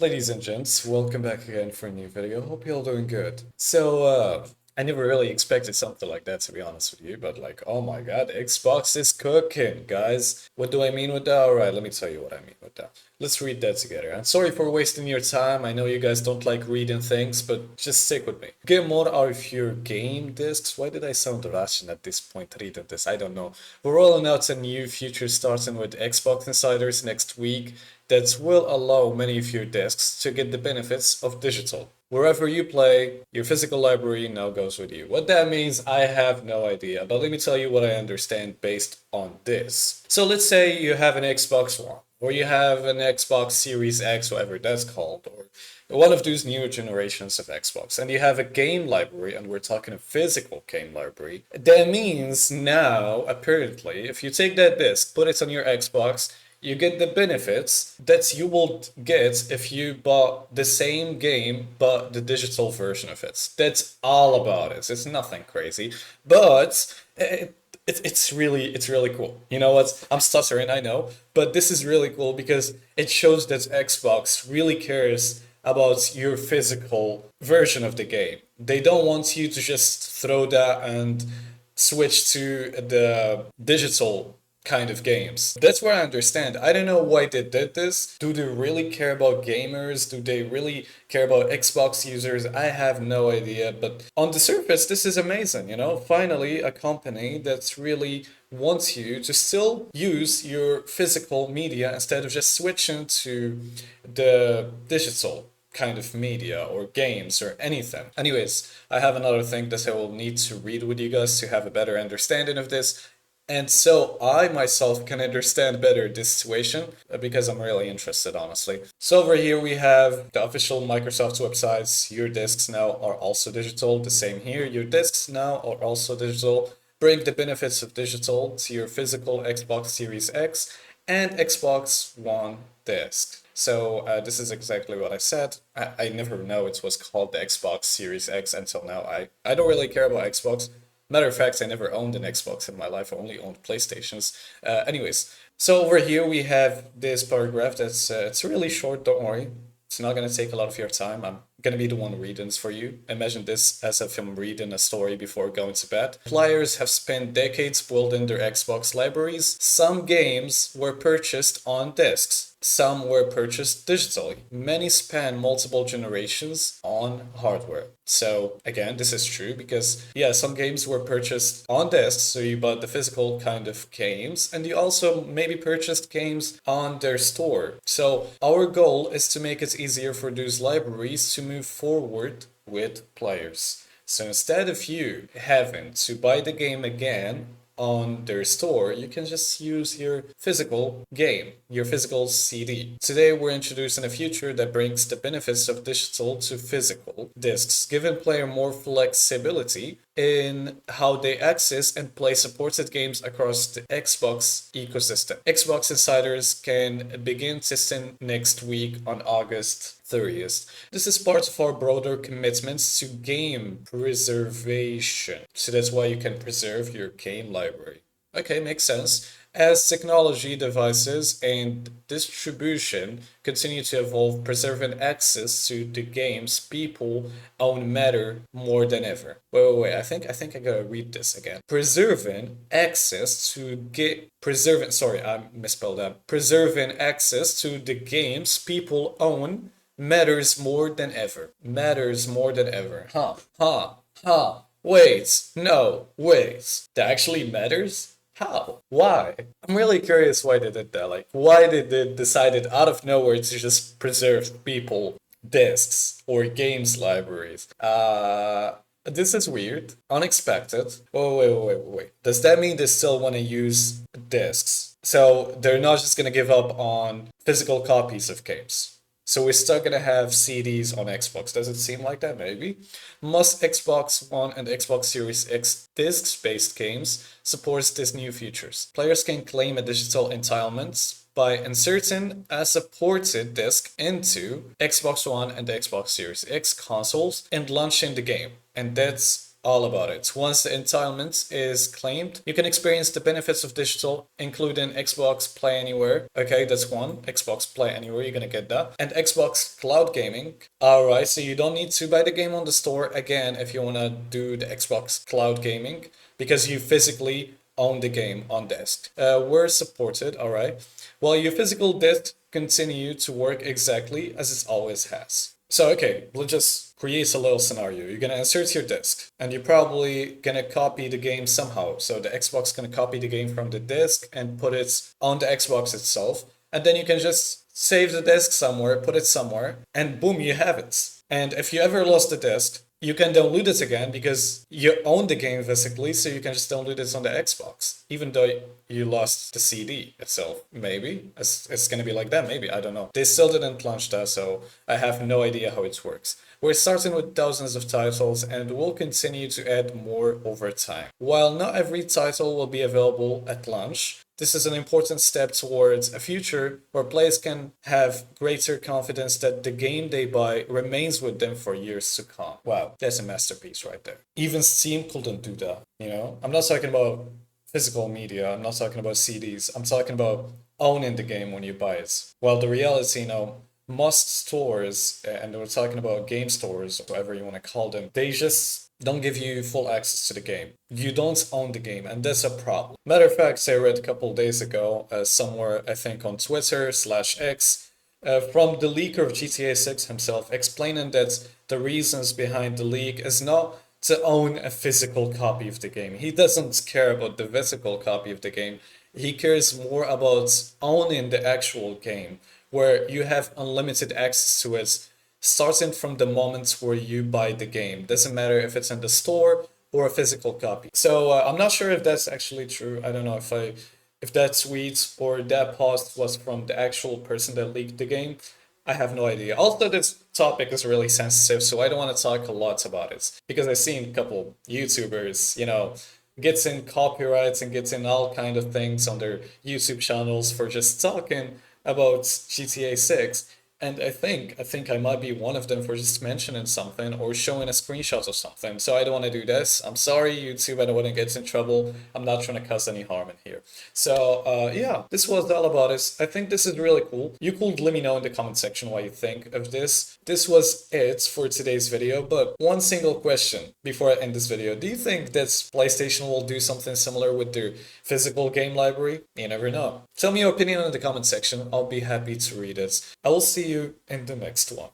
Ladies and gents, welcome back again for a new video. Hope you're all doing good. I never really expected something like that, to be honest with you, but like, oh my god, Xbox is cooking, guys. What do I mean with that? Alright, let me tell you what I mean with that. Let's read that together. I'm sorry for wasting your time. I know you guys don't like reading things, but just stick with me. Get more out of your game discs. Why did I sound Russian at this point reading this? I don't know. We're rolling out a new feature starting with Xbox Insiders next week that will allow many of your discs to get the benefits of digital. Wherever you play, your physical library now goes with you. What that means, I have no idea, but let me tell you what I understand based on this. So let's say you have an Xbox One, or you have an Xbox Series X, whatever that's called, or one of those newer generations of Xbox, and you have a game library, and we're talking a physical game library. That means now, apparently, if you take that disc, put it on your Xbox, you get the benefits that you will get if you bought the same game but the digital version of it. That's all about it. It's nothing crazy, but it's really cool. You know what? I'm stuttering, I know, but this is really cool because it shows that Xbox really cares about your physical version of the game. They don't want you to just throw that and switch to the digital kind of games. That's where I understand. I don't know why they did this. Do they really care about gamers? Do they really care about Xbox users? I have no idea. But on the surface, this is amazing, you know? Finally, a company that really wants you to still use your physical media instead of just switching to the digital kind of media or games or anything. Anyways, I have another thing that I will need to read with you guys to have a better understanding of this. And so I myself can understand better this situation because I'm really interested, honestly. So over here we have the official Microsoft websites. Your discs now are also digital. The same here. Your discs now are also digital. Bring the benefits of digital to your physical Xbox Series X and Xbox One disc. So this is exactly what I said. I never know it was called the Xbox Series X until now. I don't really care about Xbox. Matter of fact, I never owned an Xbox in my life. I only owned PlayStations. Anyways, so over here we have this paragraph that's it's really short. Don't worry, it's not gonna take a lot of your time. I'm gonna be the one reading this for you. Imagine this as if I'm reading a story before going to bed. Players have spent decades building their Xbox libraries. Some games were purchased on discs. Some were purchased digitally. Many span multiple generations on hardware. So again, this is true because yeah, some games were purchased on discs, so you bought the physical kind of games, and you also maybe purchased games on their store. So our goal is to make it easier for those libraries to move forward with players. So instead of you having to buy the game again on their store, you can just use your physical game, your physical CD. Today, we're introducing a feature that brings the benefits of digital to physical discs, giving player more flexibility in how they access and play supported games across the Xbox ecosystem. Xbox insiders can begin testing next week on August 30th. This is part of our broader commitments to game preservation. So that's why you can preserve your game library. Okay, makes sense. As technology, devices, and distribution continue to evolve, preserving access to the games people own matter more than ever. Wait. I think I gotta read this again. Preserving access to get preserving. Sorry, I misspelled that. Preserving access to the games people own matters more than ever. Matters more than ever. Wait, no, wait. That actually matters? How? Why? I'm really curious why they did that. Like, why did they decided out of nowhere to just preserve people discs or games libraries? This is weird, unexpected. Wait. Does that mean they still want to use discs? So they're not just gonna give up on physical copies of games. So we're still gonna have CDs on Xbox. Does it seem like that? Maybe. Most Xbox One and Xbox Series X disc-based games supports these new features. Players can claim a digital entitlement by inserting a supported disc into Xbox One and the Xbox Series X consoles and launching the game. And that's all about it. Once the entitlement is claimed, you can experience the benefits of digital, including Xbox Play Anywhere. Okay, that's one. Xbox Play Anywhere, you're gonna get that. And Xbox Cloud Gaming. Alright, so you don't need to buy the game on the store again if you wanna do the Xbox Cloud Gaming, because you physically own the game on disk. We're supported, alright. Well, your physical disk continue to work exactly as it always has. So, okay, let's just create a little scenario. You're gonna insert your disk, and you're probably gonna copy the game somehow. So the Xbox gonna copy the game from the disk and put it on the Xbox itself, and then you can just save the disk somewhere, put it somewhere, and boom, you have it. And if you ever lost the disk, you can download it again because you own the game physically, so you can just download it on the Xbox, even though you lost the CD itself. Maybe it's gonna be like that. Maybe, I don't know. They still didn't launch that, so I have no idea how it works. We're starting with thousands of titles, and we'll continue to add more over time. While not every title will be available at launch, this is an important step towards a future where players can have greater confidence that the game they buy remains with them for years to come. Wow, that's a masterpiece right there. Even Steam couldn't do that, you know? I'm not talking about physical media, I'm not talking about CDs, I'm talking about owning the game when you buy it. Well, the reality, you know, most stores, and we're talking about game stores, or whatever you want to call them, they just don't give you full access to the game. You don't own the game, and that's a problem. Matter of fact, I read a couple days ago, somewhere, I think on Twitter/X, from the leaker of GTA 6 himself, explaining that the reasons behind the leak is not to own a physical copy of the game. He doesn't care about the physical copy of the game. He cares more about owning the actual game, where you have unlimited access to it, starting from the moment where you buy the game. Doesn't matter if it's in the store or a physical copy. So I'm not sure if that's actually true. I don't know if that tweet or that post was from the actual person that leaked the game. I have no idea. Also, this topic is really sensitive, so I don't want to talk a lot about it, because I've seen a couple YouTubers, you know, gets in copyrights and gets in all kind of things on their YouTube channels for just talking about GTA 6. And I think I might be one of them for just mentioning something or showing a screenshot of something. So I don't want to do this. I'm sorry, YouTube. I don't want to get in trouble. I'm not trying to cause any harm in here. So yeah, this was all about it. I think this is really cool. You could let me know in the comment section what you think of this. This was it for today's video. But one single question before I end this video. Do you think that PlayStation will do something similar with their physical game library? You never know. Tell me your opinion in the comment section. I'll be happy to read it. I will see you in the next one.